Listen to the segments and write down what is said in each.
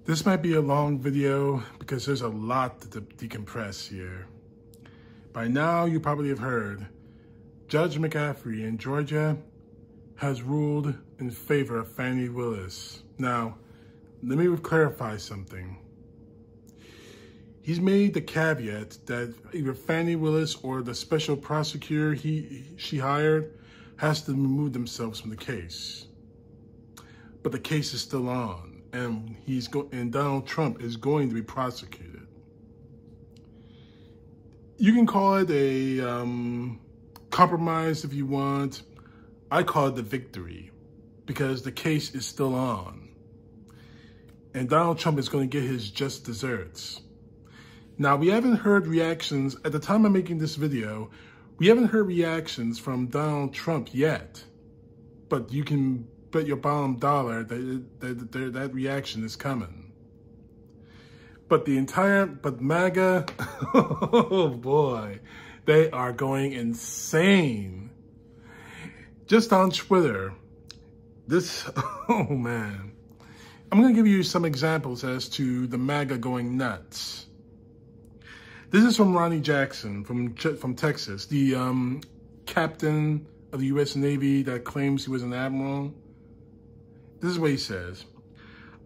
This might be a long video because there's a lot to decompress here. By now, you probably have heard Judge McCaffrey in Georgia has ruled in favor of Fanni Willis. Now, let me clarify something. He's made the caveat that either Fanni Willis or the special prosecutor she hired has to remove themselves from the case. But the case is still on, and Donald Trump is going to be prosecuted. You can call it a compromise if you want. I call it the victory because the case is still on. And Donald Trump is going to get his just desserts. Now, we haven't heard reactions, at the time I'm making this video, we haven't heard reactions from Donald Trump yet. But you can bet your bottom dollar that reaction is coming. But MAGA, oh boy, they are going insane. Just on Twitter, oh man. I'm going to give you some examples as to the MAGA going nuts. This is from Ronnie Jackson from Texas, the captain of the U.S. Navy that claims he was an admiral. This is what he says.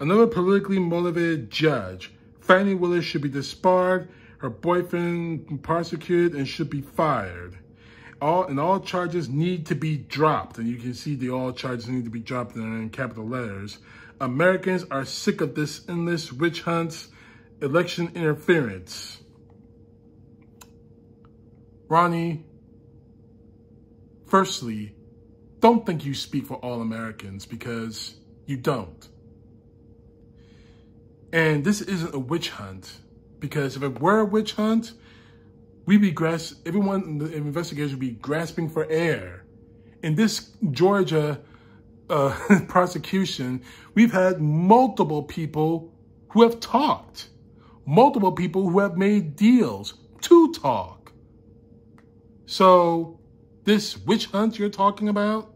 Another politically motivated judge. Fanni Willis should be disbarred, her boyfriend prosecuted, and should be fired. All charges need to be dropped. And you can see all charges need to be dropped in capital letters. Americans are sick of this endless witch hunts, election interference. Ronnie, firstly, don't think you speak for all Americans because you don't. And this isn't a witch hunt because if it were a witch hunt, everyone, the investigators would be grasping for air. In this Georgia prosecution, we've had multiple people who have talked, multiple people who have made deals to talk. So this witch hunt you're talking about,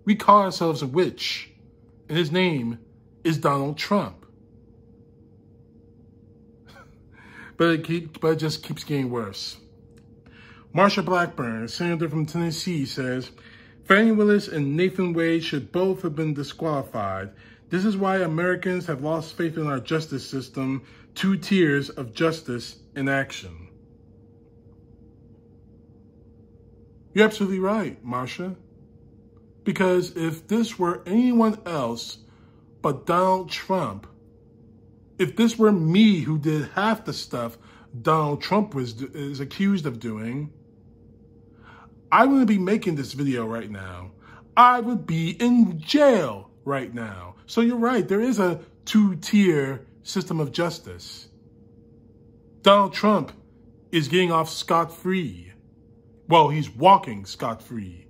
we call ourselves a witch, and his name is Donald Trump. But it just keeps getting worse. Marsha Blackburn, a senator from Tennessee, says, Fanni Willis and Nathan Wade should both have been disqualified. This is why Americans have lost faith in our justice system. 2 tiers of justice in action. You're absolutely right, Marsha. Because if this were anyone else but Donald Trump, if this were me who did half the stuff Donald Trump is accused of doing, I wouldn't be making this video right now. I would be in jail right now. So you're right, there is a 2-tier system of justice. Donald Trump is getting off scot-free. Well, he's walking scot-free.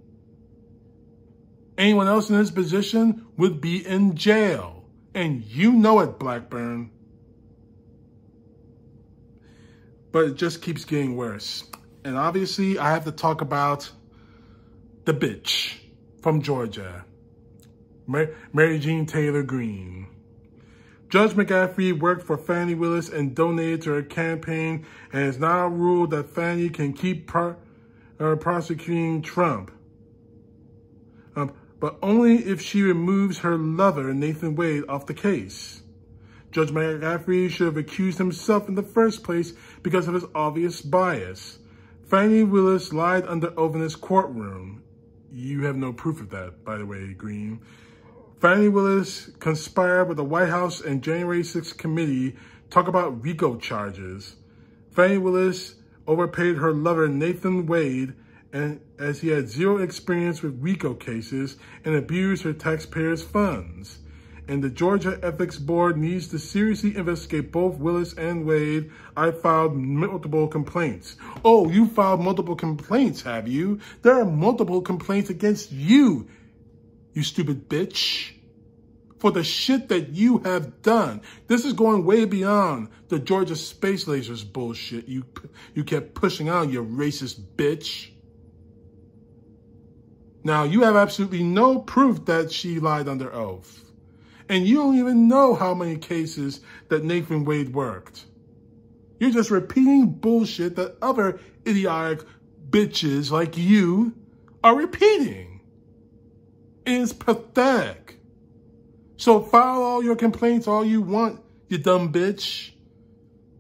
Anyone else in his position would be in jail. And you know it, Blackburn. But it just keeps getting worse. And obviously, I have to talk about the bitch from Georgia, Mary Jean Taylor Greene. Judge McCaffrey worked for Fanni Willis and donated to her campaign and has now ruled that Fanni can keep prosecuting Trump. But only if she removes her lover, Nathan Wade, off the case. Judge McCaffrey should have accused himself in the first place because of his obvious bias. Fanni Willis lied under oath in his courtroom. You have no proof of that, by the way, Green. Fanni Willis conspired with the White House and January 6th committee talk about RICO charges. Fanni Willis overpaid her lover, Nathan Wade, and as he had zero experience with RICO cases and abused her taxpayers' funds. And the Georgia Ethics Board needs to seriously investigate both Willis and Wade. I filed multiple complaints. Oh, you filed multiple complaints, have you? There are multiple complaints against you, you stupid bitch, for the shit that you have done. This is going way beyond the Georgia space lasers bullshit you kept pushing out, you racist bitch. Now, you have absolutely no proof that she lied under oath. And you don't even know how many cases that Nathan Wade worked. You're just repeating bullshit that other idiotic bitches like you are repeating. It's pathetic. So file all your complaints all you want, you dumb bitch.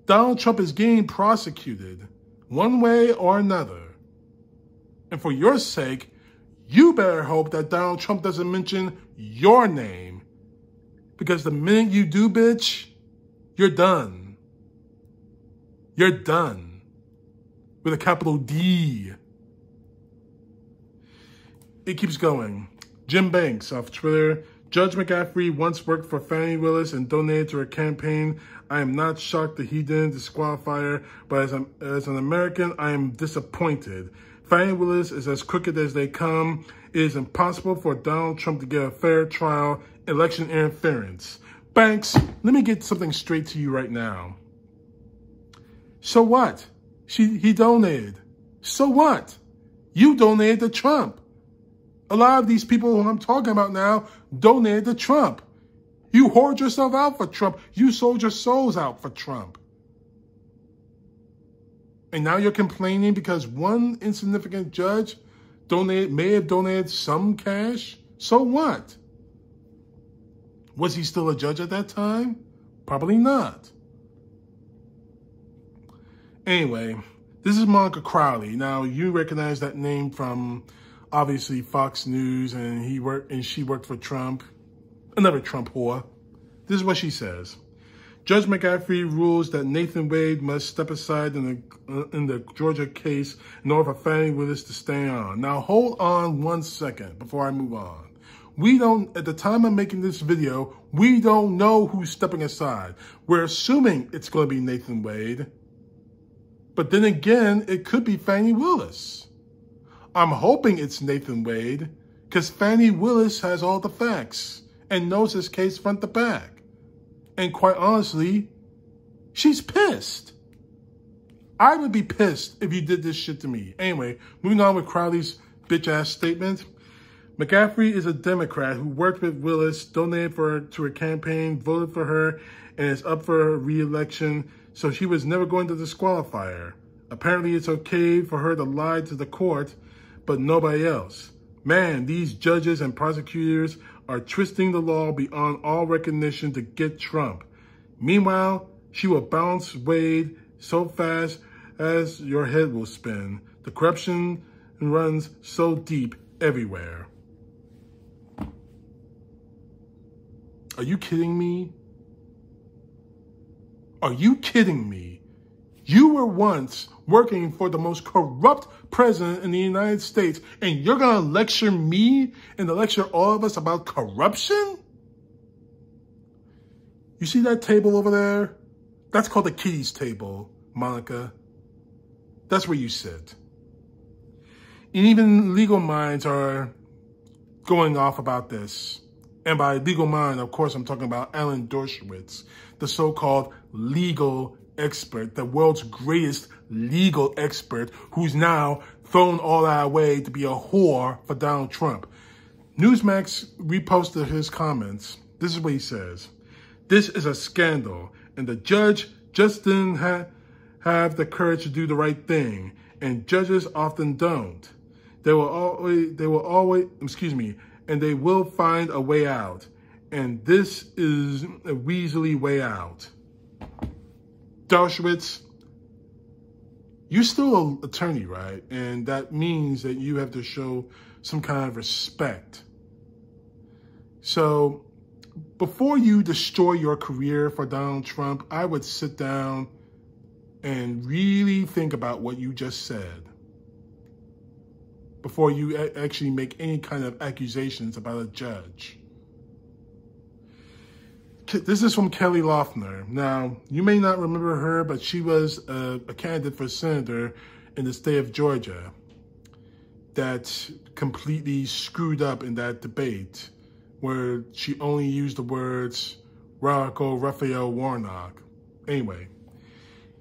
Donald Trump is getting prosecuted one way or another. And for your sake, you better hope that Donald Trump doesn't mention your name. Because the minute you do, bitch, you're done. You're done. With a capital D. It keeps going. Jim Banks off Twitter. Judge McCaffrey once worked for Fanni Willis and donated to her campaign. I am not shocked that he didn't disqualify her, but as an American, I am disappointed. Fanni Willis is as crooked as they come. It is impossible for Donald Trump to get a fair trial. Election interference. Banks, let me get something straight to you right now. So what? He donated. So what? You donated to Trump. A lot of these people who I'm talking about now donated to Trump. You whored yourself out for Trump. You sold your souls out for Trump. And now you're complaining because one insignificant judge may have donated some cash? So what? Was he still a judge at that time? Probably not. Anyway, this is Monica Crowley. Now, you recognize that name from, obviously, Fox News, and she worked for Trump. Another Trump whore. This is what she says. Judge McCaffrey rules that Nathan Wade must step aside in the Georgia case in order for Fanni Willis to stay on. Now, hold on 1 second before I move on. At the time of making this video, we don't know who's stepping aside. We're assuming it's going to be Nathan Wade. But then again, it could be Fanni Willis. I'm hoping it's Nathan Wade because Fanni Willis has all the facts and knows his case front to back. And quite honestly, she's pissed. I would be pissed if you did this shit to me. Anyway, moving on with Crowley's bitch-ass statement. McCaffrey is a Democrat who worked with Willis, donated to her campaign, voted for her, and is up for her re-election, so she was never going to disqualify her. Apparently, it's okay for her to lie to the court, but nobody else. Man, these judges and prosecutors are twisting the law beyond all recognition to get Trump. Meanwhile, she will bounce Wade so fast as your head will spin. The corruption runs so deep everywhere. Are you kidding me? Are you kidding me? You were once working for the most corrupt president in the United States, and you're going to lecture me and lecture all of us about corruption? You see that table over there? That's called the kiddies table, Monica. That's where you sit. And even legal minds are going off about this. And by legal mind, of course, I'm talking about Alan Dershowitz, the so-called legal expert, the world's greatest legal expert, who's now thrown all our way to be a whore for Donald Trump. Newsmax reposted his comments. This is what he says. This is a scandal, and the judge just didn't have the courage to do the right thing, and judges often don't. They will find a way out, and this is a Weasley way out. Dershowitz, you're still an attorney, right? And that means that you have to show some kind of respect. So before you destroy your career for Donald Trump, I would sit down and really think about what you just said before you actually make any kind of accusations about a judge. This is from Kelly Loeffler. Now, you may not remember her, but she was a candidate for senator in the state of Georgia that completely screwed up in that debate where she only used the words Raphael Warnock. Anyway,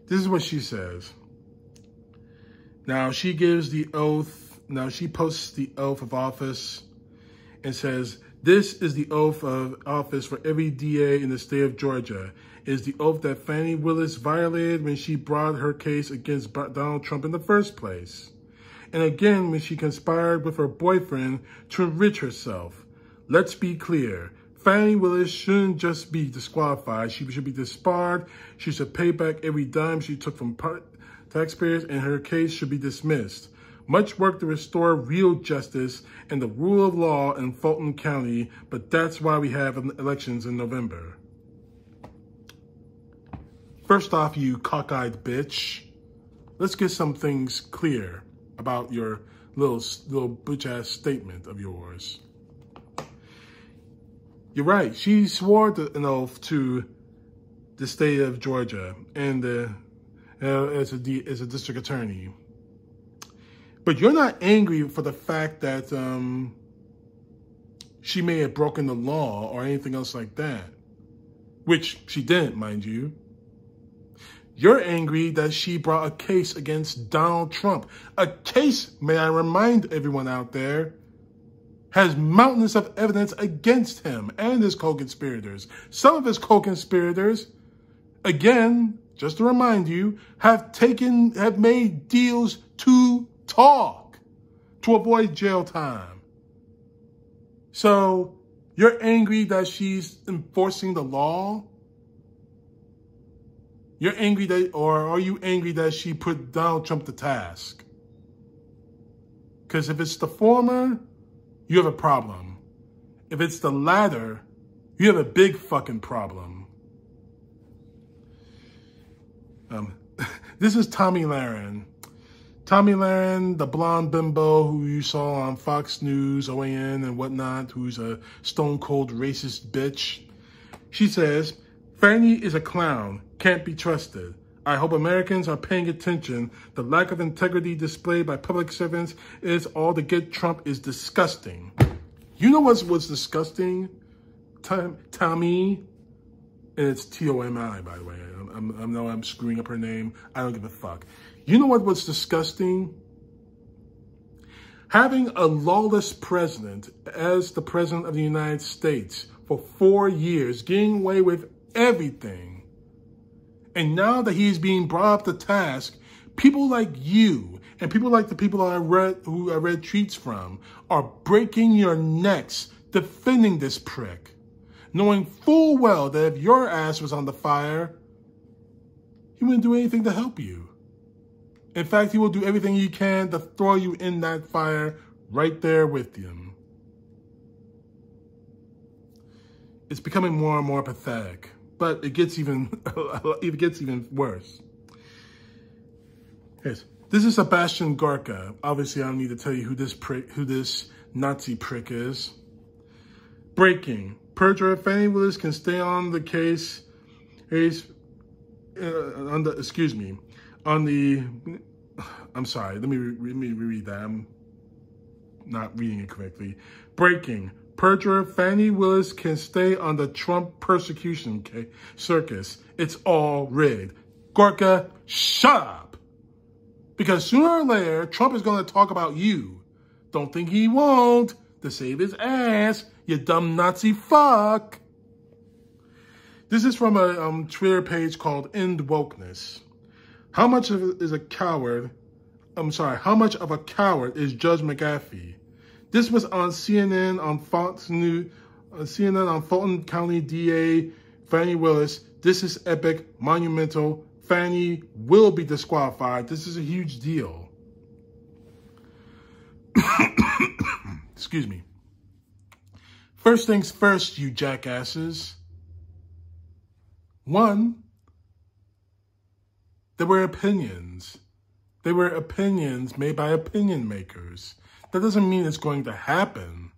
this is what she says. Now, she gives the oath. Now, she posts the oath of office and says, This is the oath of office for every DA in the state of Georgia. It is the oath that Fanni Willis violated when she brought her case against Donald Trump in the first place. And again, when she conspired with her boyfriend to enrich herself. Let's be clear. Fanni Willis shouldn't just be disqualified. She should be disbarred. She should pay back every dime she took from taxpayers, and her case should be dismissed. Much work to restore real justice and the rule of law in Fulton County, but that's why we have elections in November. First off, you cockeyed bitch, let's get some things clear about your little bitch-ass statement of yours. You're right. She swore an oath to the state of Georgia and as a district attorney. But you're not angry for the fact that she may have broken the law or anything else like that, which she didn't, mind you. You're angry that she brought a case against Donald Trump. A case, may I remind everyone out there, has mountains of evidence against him and his co-conspirators. Some of his co-conspirators, again, just to remind you, have made deals to talk to avoid jail time. So you're angry that she's enforcing the law? You're angry that, or are you angry that she put Donald Trump to task? Because if it's the former, you have a problem. If it's the latter, you have a big fucking problem. This is Tomi Lahren. Tomi Lahren, the blonde bimbo who you saw on Fox News, OAN, and whatnot, who's a stone-cold racist bitch. She says, Fanni is a clown, can't be trusted. I hope Americans are paying attention. The lack of integrity displayed by public servants is all to get Trump is disgusting. You know what's disgusting? Tomi, and it's T-O-M-I, by the way. I know I'm screwing up her name. I don't give a fuck. You know what's disgusting? Having a lawless president as the president of the United States for 4 years, getting away with everything. And now that he's being brought up to task, people like you and people like the people I read tweets from are breaking your necks defending this prick, knowing full well that if your ass was on the fire, he wouldn't do anything to help you. In fact, he will do everything he can to throw you in that fire right there with him. It's becoming more and more pathetic. But it gets even worse. Yes, this is Sebastian Gorka. Obviously, I don't need to tell you who this Nazi prick is. Breaking: perjurer Fanni Willis can stay on the case. I'm sorry. Let me reread that. I'm not reading it correctly. Breaking: perjurer Fanni Willis can stay on the Trump persecution circus. It's all rigged. Gorka, shut up. Because sooner or later, Trump is going to talk about you. Don't think he won't. To save his ass, you dumb Nazi fuck. This is from a Twitter page called End Wokeness. How much of a coward is Judge McAfee? This was on CNN on Fox News, CNN on Fulton County DA Fanni Willis. This is epic, monumental. Fanni will be disqualified. This is a huge deal. Excuse me. First things first, you jackasses. One, there were opinions. They were opinions made by opinion makers. That doesn't mean it's going to happen.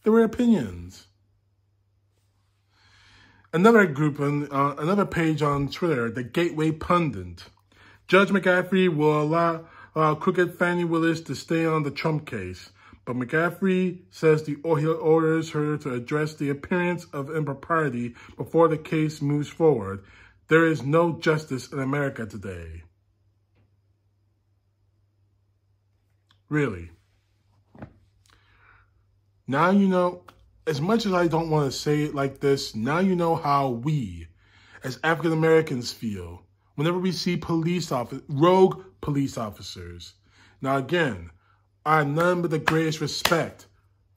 There were opinions. Another group, another page on Twitter, the Gateway Pundit. Judge McAfee will allow crooked Fanni Willis to stay on the Trump case. But McAfee says he orders her to address the appearance of impropriety before the case moves forward. There is no justice in America today. Really. Now you know, as much as I don't want to say it like this, now you know how we, as African Americans, feel whenever we see rogue police officers. Now again, I have none but the greatest respect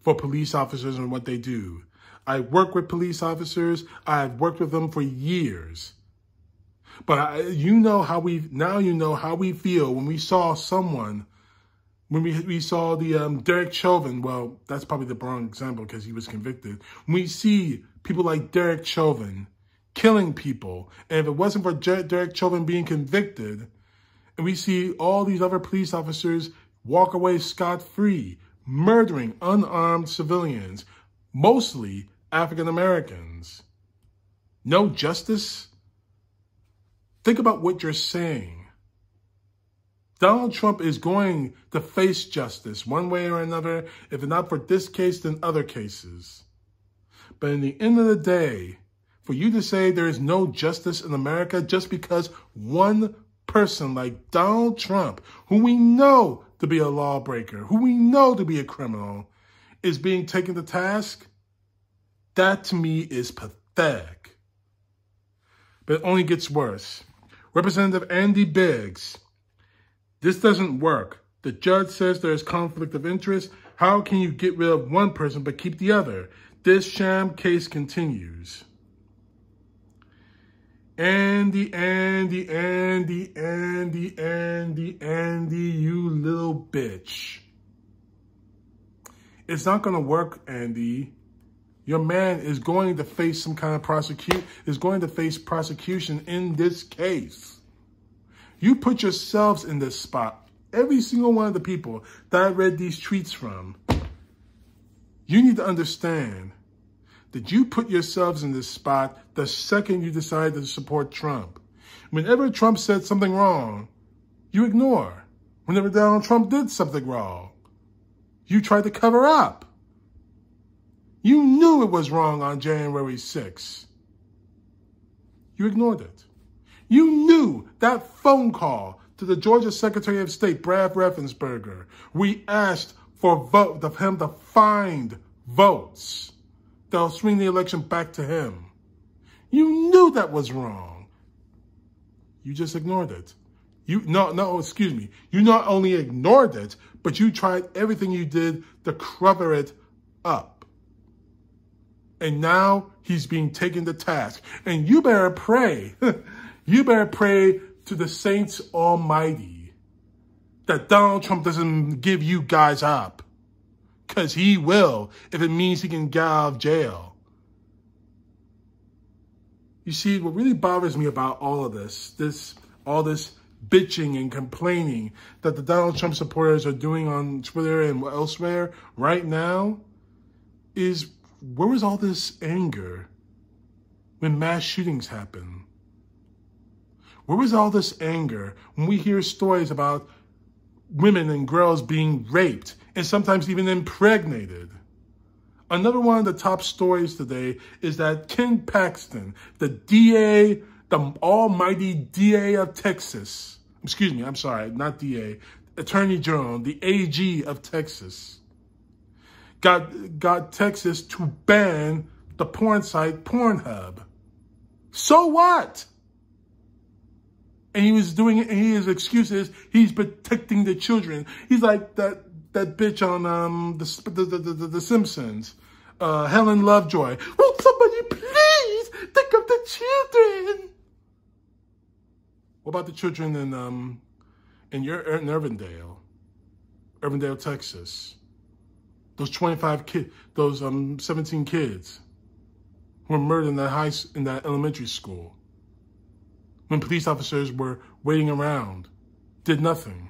for police officers and what they do. I work with police officers. I've worked with them for years. But you know how we feel when we saw someone, when we saw the Derek Chauvin. Well, that's probably the wrong example because he was convicted. When we see people like Derek Chauvin killing people, and if it wasn't for Derek Chauvin being convicted, and we see all these other police officers walk away scot-free, murdering unarmed civilians, mostly African Americans. No justice? Think about what you're saying. Donald Trump is going to face justice one way or another, if not for this case, then other cases. But in the end of the day, for you to say there is no justice in America just because one person like Donald Trump, who we know to be a lawbreaker, who we know to be a criminal, is being taken to task, that to me is pathetic. But it only gets worse. Representative Andy Biggs, this doesn't work. The judge says there is conflict of interest. How can you get rid of one person but keep the other? This sham case continues. Andy, you little bitch. It's not going to work, Andy. Your man is going to face some kind of prosecution in this case. You put yourselves in this spot. Every single one of the people that I read these tweets from, you need to understand that you put yourselves in this spot the second you decide to support Trump. Whenever Trump said something wrong, you ignore. Whenever Donald Trump did something wrong, you tried to cover up. You knew it was wrong on January 6th. You ignored it. You knew that phone call to the Georgia Secretary of State, Brad Raffensperger, we asked for him to find votes that'll swing the election back to him. You knew that was wrong. You just ignored it. You not only ignored it, but you tried everything you did to cover it up. And now he's being taken to task. And you better pray. You better pray to the saints almighty that Donald Trump doesn't give you guys up. Because he will, if it means he can get out of jail. You see, what really bothers me about all of all this bitching and complaining that the Donald Trump supporters are doing on Twitter and elsewhere right now is, where was all this anger when mass shootings happen? Where was all this anger when we hear stories about women and girls being raped and sometimes even impregnated? Another one of the top stories today is that Ken Paxton, the DA, the almighty DA of Texas, Attorney General, the AG of Texas, got Texas to ban the porn site Pornhub. So what? And he was doing it, and his excuse is he's protecting the children. He's like that bitch on the Simpsons, Helen Lovejoy. Will somebody please think of the children? What about the children in Irvindale, Texas? Those 25 kids, those 17 kids who were murdered in that elementary school, when police officers were waiting around, did nothing.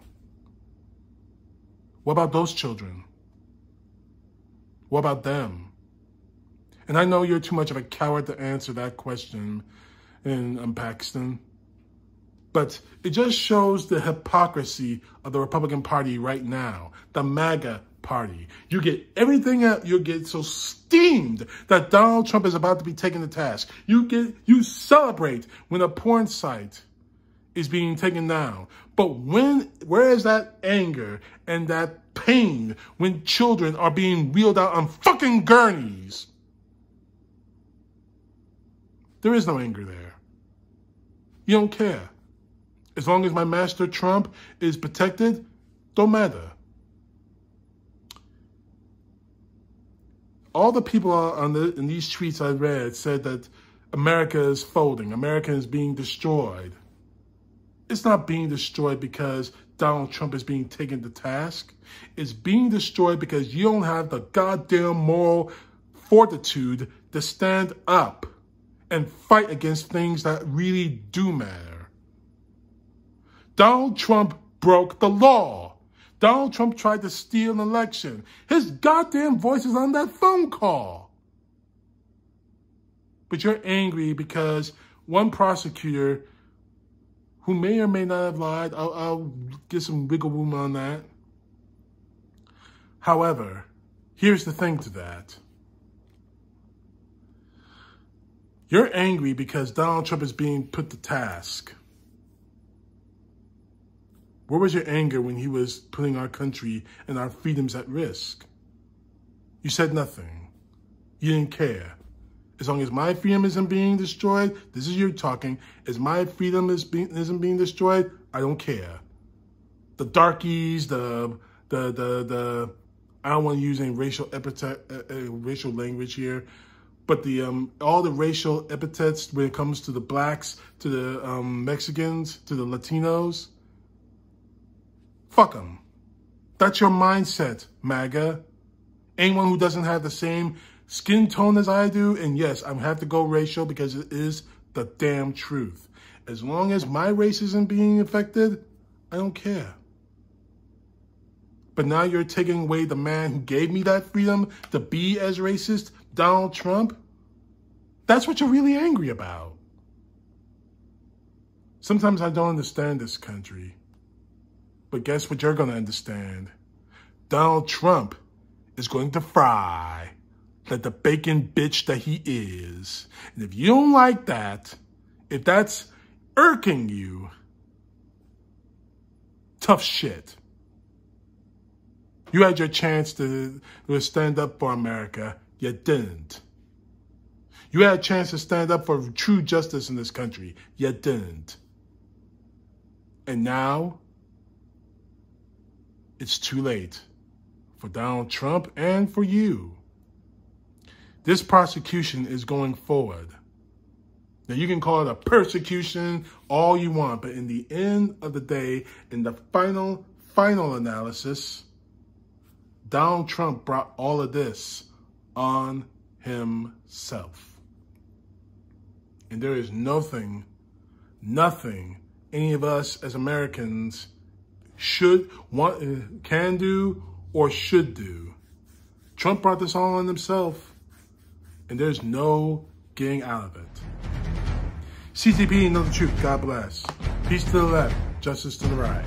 What about those children? What about them? And I know you're too much of a coward to answer that question in Paxton, but it just shows the hypocrisy of the Republican Party right now, the Maga Party. You get everything out. You get so steamed that Donald Trump is about to be taken to task. You celebrate when a porn site is being taken down. But where is that anger and that pain when children are being wheeled out on fucking gurneys There is no anger there. You don't care. As long as my master Trump is protected, don't matter. All the people in these tweets I read said that America is folding. America is being destroyed. It's not being destroyed because Donald Trump is being taken to task. It's being destroyed because you don't have the goddamn moral fortitude to stand up and fight against things that really do matter. Donald Trump broke the law. Donald Trump tried to steal an election. His goddamn voice is on that phone call. But you're angry because one prosecutor who may or may not have lied, I'll get some wiggle room on that. However, here's the thing to that. You're angry because Donald Trump is being put to task. Where was your anger when he was putting our country and our freedoms at risk? You said nothing. You didn't care. As long as my freedom isn't being destroyed, this is you talking, as my freedom isn't being destroyed, I don't care. The darkies, I don't want to use any racial racial language here, but all the racial epithets when it comes to the blacks, to the Mexicans, to the Latinos, fuck them. That's your mindset, Maga. Anyone who doesn't have the same skin tone as I do, and yes, I have to go racial because it is the damn truth. As long as my race isn't being affected, I don't care. But now you're taking away the man who gave me that freedom to be as racist, Donald Trump. That's what you're really angry about. Sometimes I don't understand this country. But guess what you're going to understand? Donald Trump is going to fry like the bacon bitch that he is. And if you don't like that, if that's irking you, tough shit. You had your chance to stand up for America. You didn't. You had a chance to stand up for true justice in this country. You didn't. And now, it's too late for Donald Trump and for you. This prosecution is going forward. Now, you can call it a persecution all you want, but in the end of the day, in the final analysis, Donald Trump brought all of this on himself. And there is nothing any of us as Americans can do or should do. Trump brought this all on himself, and there's no getting out of it. CTP, know the truth. God bless. Peace to the left, justice to the right.